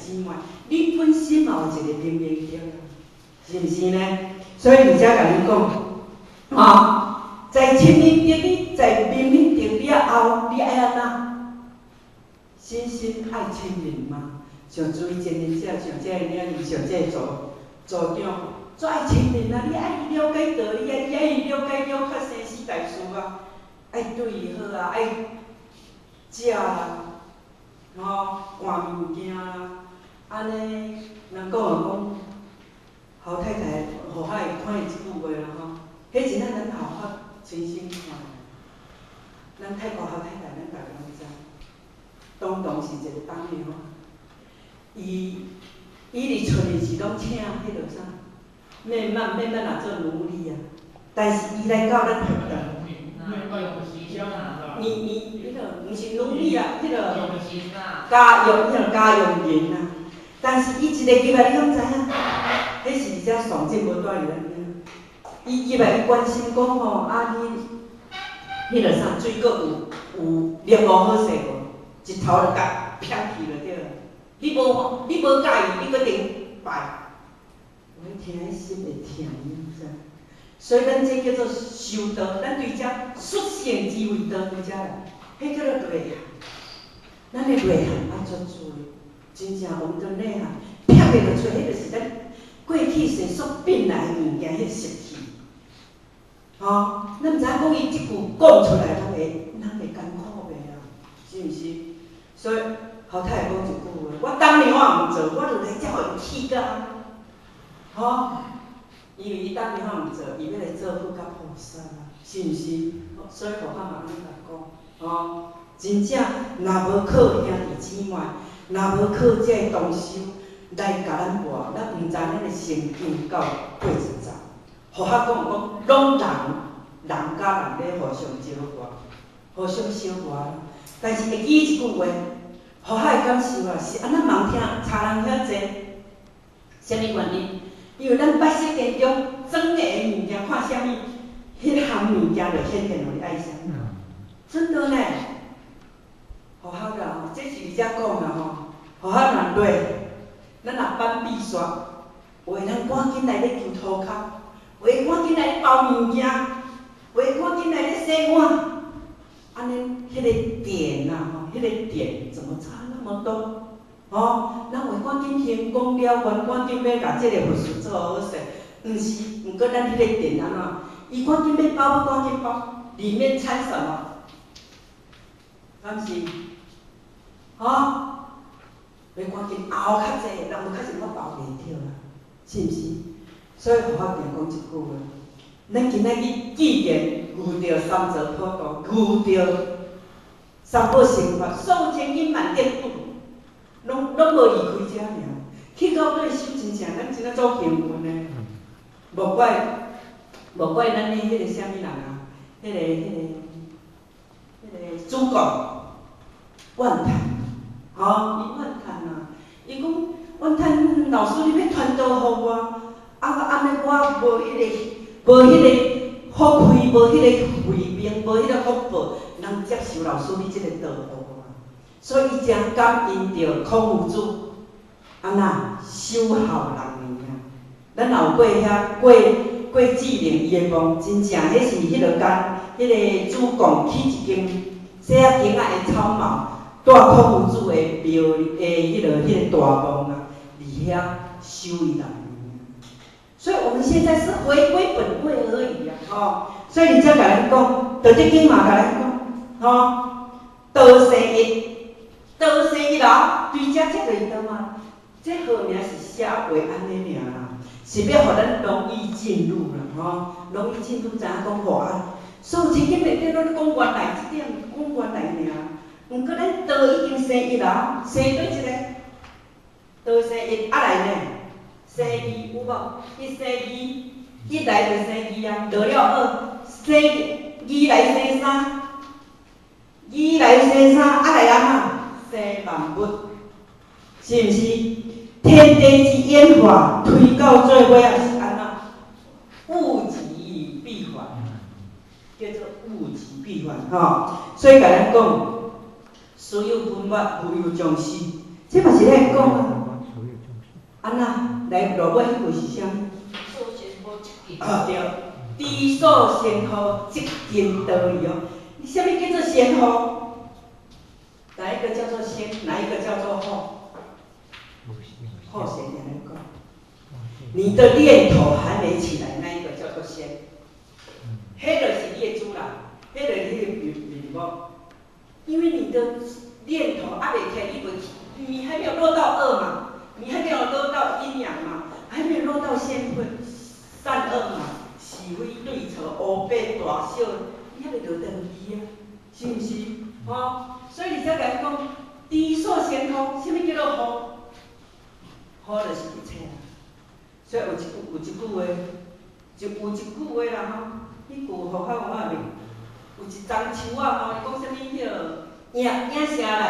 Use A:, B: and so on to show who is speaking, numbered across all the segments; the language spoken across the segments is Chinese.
A: 姊妹，你本身嘛有一个明明德啊，是毋是呢？所以而且甲你讲，在亲民德你，在明明德了后，你爱安怎？心心爱亲民嘛，像注意前面者，像这个领导，像这个组长，做爱亲民啊！你爱伊了解道理啊，你爱伊了解生死大事啊，爱对伊好啊，爱食啦，换物件啦，安尼，人讲，侯太太，互海看伊即句话啦迄真咱后发亲身看的，咱泰国侯太太，咱大家拢知。东东是一个党员，伊伫厝里是拢请迄落啥，慢慢也做奴隶啊。但是伊来到咱台湾，迄个毋是奴隶啊，迄个家用人啊。但是伊一个入来，你敢知影？迄是而且上进无带入咱遐。伊入来，伊关心讲你迄落啥水果有热无好势无？一头就甲撇去就对了。你无介意，你决定拜。我听迄心会疼，你知？所以咱这叫做修道，咱对遮率性之为道对遮啦，迄叫做内涵。咱的内涵爱做做的，真正我们的内涵撇袂落出，迄就是咱过去世所变来的物件，迄习气。咱毋知讲伊即句讲出来，咱会艰苦袂啊？是毋是？所以侯太太讲一句话，我当年我毋做，我就来遮互伊气到，因为伊当年我毋做，伊要来做佛甲菩萨啊，是毋是？所以佛法嘛安尼讲，真正若无靠兄弟姊妹，若无靠这同修来甲咱活，咱毋知咱的成就到80十。佛法讲，拢人甲人咧互相招活，互相相活。但是会记一句话，互海的感受啊，是安怎盲听，差人遐济。啥物原因？因为咱摆世间中装的物件，看啥物，迄项物件就显现互你爱啥。真的呢，互海啦，这是而遮讲啦互海若累，咱若办比赛，话咱赶紧来咧求涂骹，话赶紧来咧包物件，话赶紧来咧洗碗。安尼，迄个点迄个点怎么差那么多？咱话赶紧行功了完，赶紧要甲即个佛事做好势，毋是，毋过咱迄个点安怎？伊赶紧要包，赶紧包，里面掺什么？敢是？要赶紧熬较济，人无较济我包袂着啦，是毋是？所以佛法定讲一句话。咱今仔日既然遇到三座普渡，遇到三宝成法，所有千金万点不如，拢无离开遮尔。去到对修真正，咱真正做幸运的。无怪咱的迄个啥物人啊，迄个主角怨叹，伊怨叹啊，伊讲怨叹老师你要传道互我，安尼我无迄个。无迄个福气，无迄个慧命，无迄个福报，能接受老师你即个道路啊。所以伊真感应着孔夫子，安那守孝人尔。咱若有过遐过志玲伊的梦，真正迄是迄落间，迄个主公起一间细仔间仔的草帽，带孔夫子的庙迄个大梦啊，伫遐守伊人。所以我们现在是回归本位而已啊，所以你才甲咱讲，道德经嘛甲咱讲，道生一，道生一啦，对遮这个道嘛，这号名是写话安尼名啦，是要互咱容易进入啦，容易进入知影讲互所有真经内底拢讲原来即点，讲原来尔，毋过咱道已经生一啦，生对一个，道生一来呢？生二有无？伊生二，一来就生二啊，落了二，生二来生三，二来生三，来安怎？生万物，是毋是？天地之演化，推到最尾也是安怎？物极必反，叫做物极必反所以甲咱讲，所有文物无有终始，这嘛是咧讲啊。安那来落尾迄句是啥？
B: 首先无一件。
A: 哦对，知所先后，即近道义哦。什么叫做先后？哪一个叫做先？哪一个叫做后？后先来讲，你的念头还没起来，那一个叫做先。迄就是你的主人，迄就是你的面目。因为你的念头还没起，你还没有落到恶嘛，你还没有落到阴阳嘛，还没有落到善恶嘛，是非对错、黑白大小，你还没落等伊啊，是毋是？所以你才甲讲，知所先后，什么叫做后？后就是一切啊。所以有一句话，有一句话啦迄句互较有影面。有一丛树啊伊讲啥物迄影声来，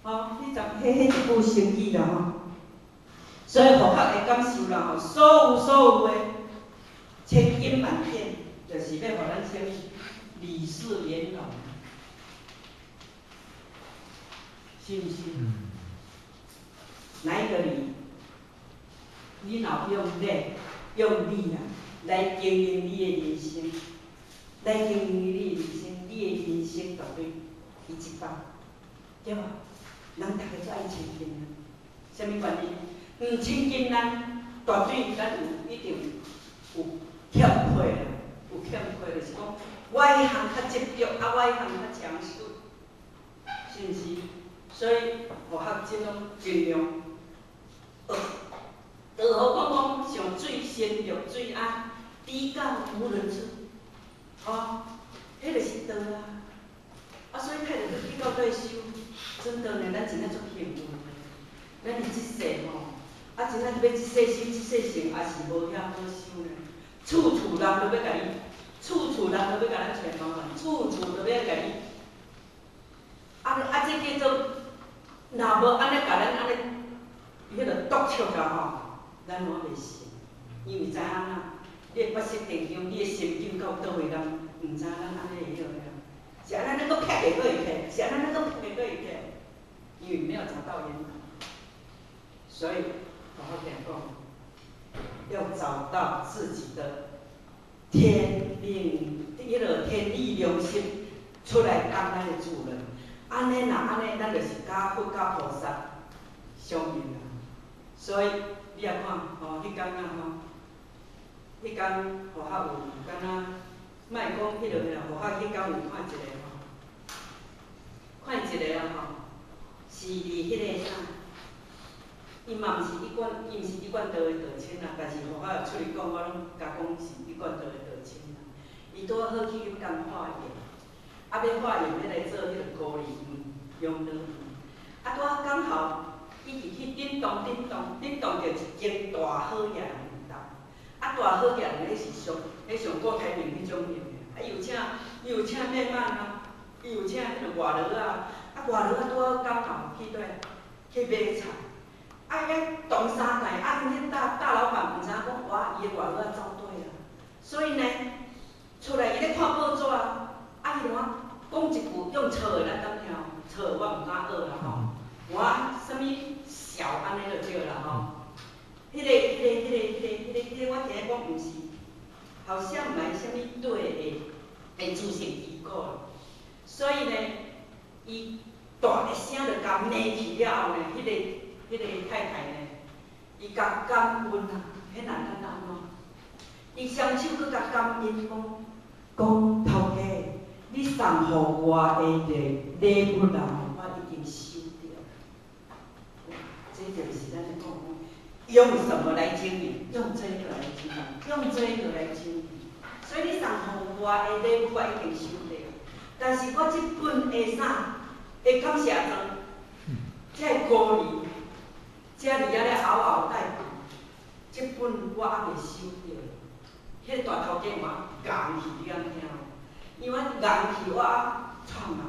A: 迄一句成语啦所以互较会感受啦所有的千金万片，就是要互咱啥物理事圆融，是毋是？哪一个理？你若用理来经营你的人生，来经营你的人生，你的人生绝对一级棒，对无？人大家都爱亲近人，啥物原因？唔亲近人，绝对咱一定有欠缺啦，有欠缺就是讲，我迄项较执着，我迄项较强势，是毋是？所以互学尽量如何讲上水先落水啊，比较无人处，迄就是道啊。所以睇着去到底修，真的呢，咱真正足幸运的。咱是即世真正要即世修、即世成，也是无遐好修呢。处处人都要甲你，处处人都要甲咱找麻烦，处处都要甲你。这叫做，若无安尼甲咱安尼，迄个督促着咱拢袂成，因为知影你的八识电中，你的心境到倒位，人毋知咱安尼会晓了。是安尼，咱搁撇袂过会撇；是安尼，咱搁撇袂过会撇，因为没有找到源头。所以，好好讲，要找到自己的天理良心，出来当咱的主人。安尼，咱就是甲佛甲菩萨相应啦。所以你也看，迄天迄天互较有敢若，莫讲迄落啦，互较迄天有看一个看一个是伫迄个啥，伊嘛毋是一贯道的道亲啦，但是互较出去讲，我拢甲讲是一贯道的道亲啦。伊拄好去甲化验，要化验要来做迄个高丽养乐园，拄好刚好。伊伫去顶动着一间大好业的民宅，大好业呢，迄是上国台面迄种业的，伊有请面板伊有请迄个外劳外劳拄好刚好去买菜，遐动三代，迄大老板毋知影讲伊的外劳走对啊，所以呢，出来伊咧看报纸，伊就讲一句用错的，咱敢听？错我毋敢学啦我啥物小安尼就对啦迄个我听讲毋是，好像买啥物对的主席机构，所以呢，伊大一声就甲骂去了后呢，迄个太太呢，伊甲感恩迄难安怎？伊双手搁甲感恩讲头家，你送互我的礼物啦，我一定收着。这就是咱咧讲，用什么来经营？用这个来经营，用这个来经营。所以你送互我的礼物，我一定收着。但是我这本的的感谢状，这鼓励，这字仔咧嗷嗷待哺，这本我还袂收着。迄个大头家嘛，硬去你安听无？因为我硬去我创啊，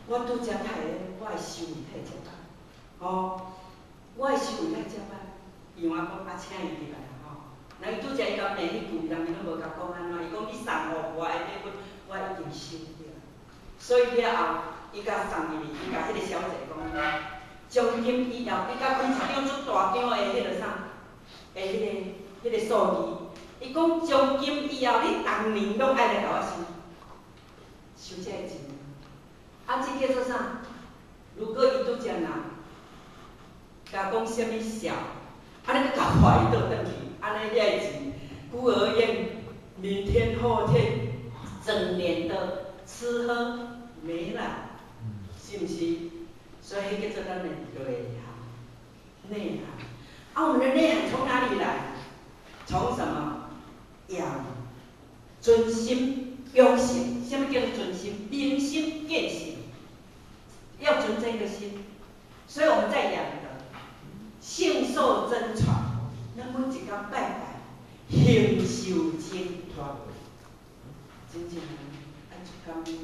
A: 我拄则睇咧，我的收入太遮大，我的收入太遮歹，伊话讲请伊入来人伊拄则伊甲骂迄句，人伊拢无甲讲安怎，伊讲你送互我的礼物，我一定收着。所以了后，伊甲送入去，伊甲迄个小姐讲，奖金以后，伊甲开一张足大张的迄个啥，迄个数字。伊讲奖金以后，你逐年拢爱来甲我收这个钱。啊，这叫做啥？如果伊拄则人甲讲啥物笑，安尼甲怀伊倒转去，安尼遐个钱，孤儿院明天后天整年的吃喝没了，是毋是？所以迄叫做咱的内涵，内涵。啊，我们的内涵从哪里来？从什么？养尊心养性。什么叫做尊心？明心见性，要存这个心。所以我们在养的信受真传，咱每一天拜拜，行受精传，真正爱一天